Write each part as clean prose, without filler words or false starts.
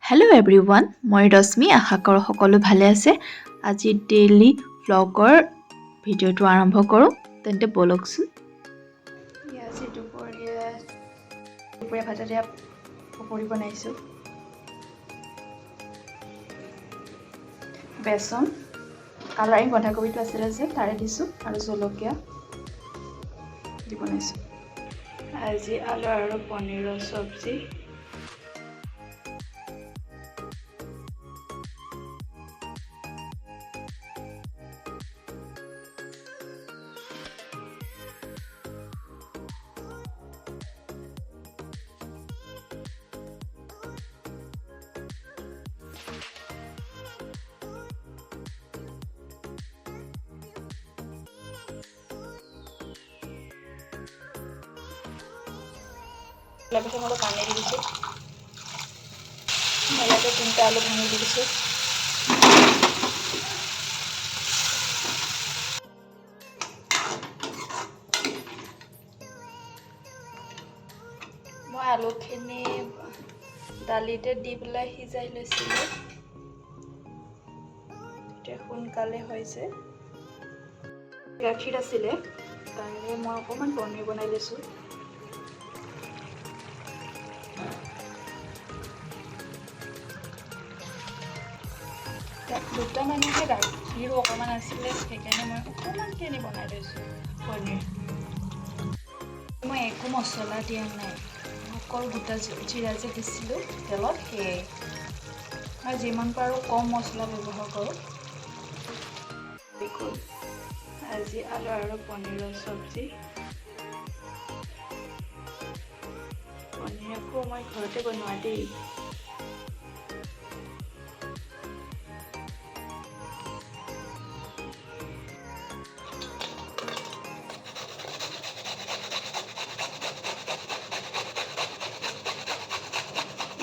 Hello everyone, মই ৰশ্মি আশা কৰোঁ সকলো ভালে আছে। আজি ডেইলি ব্লগৰ ভিডিঅ'টো আৰম্ভ কৰোঁ। তেন্তে বলকচোন। আজি দুপৰীয়া ভাতত পকৰি বনাইছোঁ। বেচন, কালাৰিং বন্ধাকবিটো আছিলে যে তাৰে দিছোঁ আৰু জলকীয়া দি বনাইছোঁ। আজি আলু আৰু পনীৰৰ চব্জি। তাৰপিছত অলপ পানী দি দিছোঁ। ইয়াতে 3টা আলু ভাঙি দি দিছোঁ। মই আলুখিনি দালিতে দি পেলাই সিজাই লৈছিলোঁ। এতিয়া সোনকালে হৈছে। গাখীৰ আছিলে তাৰে মই অকণমান পনীৰ বনাই লৈছোঁ। দুটা মানুহে গাখীৰো অকণমান আছিলে, সেইকাৰণে মই অকণমানকৈ বনাই লৈছোঁ পনীৰ। মই একো মছলা দিয়া নাই, অকল গোটা জিৰা যে দিছিলোঁ তেলত, সেয়াই। মই যিমান পাৰোঁ কম মছলা ব্যৱহাৰ কৰোঁ। আজি আলু আৰু পনীৰৰ চব্জি। পনীৰ আকৌ মই ঘৰতে বনোৱা দেই।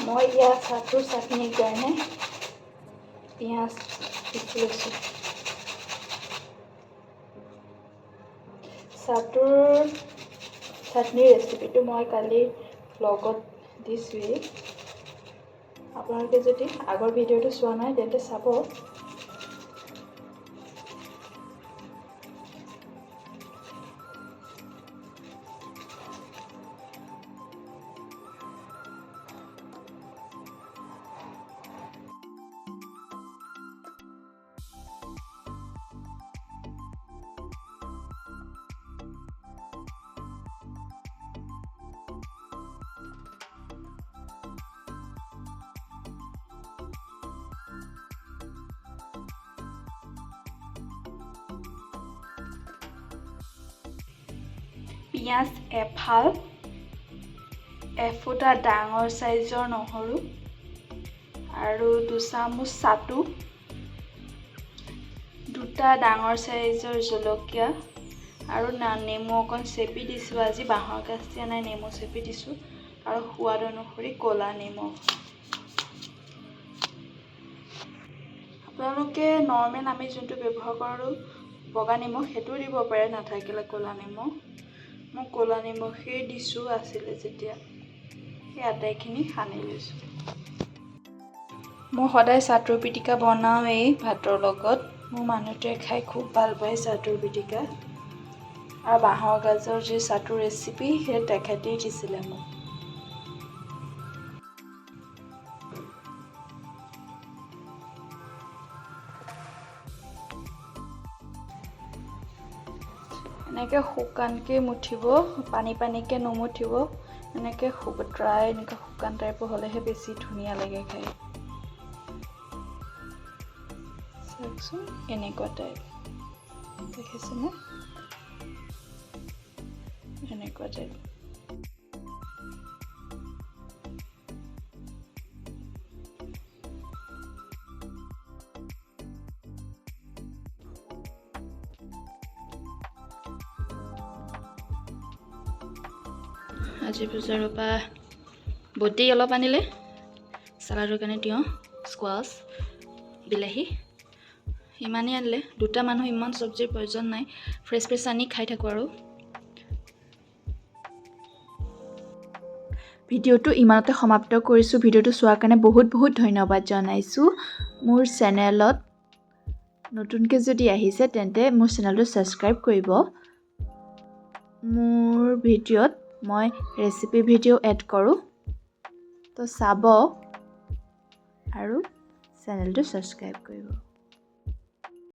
মই ইয়াত চাটুৰ চাটনিৰ কাৰণে পিঁয়াজ পিচি লৈছোঁ। চাটুৰ চাটনিৰ ৰেচিপিটো মই কালি ব্লগত দিছোঁৱেই। আপোনালোকে যদি আগৰ ভিডিঅ'টো চোৱা নাই তেন্তে চাব। পিঁয়াজ এফাল, এফুটা ডাঙৰ চাইজৰ নহৰু আৰু 2 চামুচ চাটু, 2টা ডাঙৰ চাইজৰ জলকীয়া আৰু নেমু অকণ চেপি দিছোঁ। আজি বাঁহৰ গাজ দিয়া নাই, নেমু চেপি দিছোঁ আৰু সোৱাদ অনুসৰি ক'লা নিমখ। আপোনালোকে নৰ্মেল আমি যোনটো ব্যৱহাৰ কৰোঁ বগা নিমখ, সেইটোও দিব পাৰে নাথাকিলে ক'লা নিমখ। মই ক'লা নিমখেই দিছোঁ আছিলে যেতিয়া। সেই আটাইখিনি সানি লৈছোঁ। মই সদায় চাটুৰ পিটিকা বনাওঁৱেই ভাতৰ লগত। মোৰ মানুহটোৱে খাই খুব ভাল পায় চাটুৰ পিটিকা। আৰু বাঁহৰ গাজৰ যি চাটুৰ ৰেচিপি সেই তেখেতেই দিছিলে মোক। এনেকৈ শুকানকৈ মুঠিব, পানীকৈ নুমুঠিব। এনেকৈ ড্ৰাই, এনেকৈ শুকান টাইপৰ হ'লেহে বেছি ধুনীয়া লাগে খাই। চাওকচোন, এনেকুৱা টাইপ দেখিছেনে? এনেকুৱা টাইপ। আজি বজাৰৰ পৰা বটি অলপ আনিলে, চালাডৰ কাৰণে তিয়ঁহ, স্কোৱাছ, বিলাহী ইমানেই আনিলে। 2টা মানুহ, ইমান চব্জিৰ প্ৰয়োজন নাই। ফ্ৰেছ আনি খাই থাকোঁ আৰু। ভিডিঅ'টো ইমানতে সমাপ্ত কৰিছোঁ। ভিডিঅ'টো চোৱাৰ কাৰণে বহুত বহুত ধন্যবাদ জনাইছোঁ। মোৰ চেনেলত নতুনকৈ যদি আহিছে তেন্তে মোৰ চেনেলটো ছাবস্ক্ৰাইব কৰিব। মোৰ ভিডিঅ'ত মই ৰেচিপি ভিডিঅ' এড কৰোঁ, তো চাব আৰু চেনেলটো ছাবস্ক্ৰাইব কৰিব।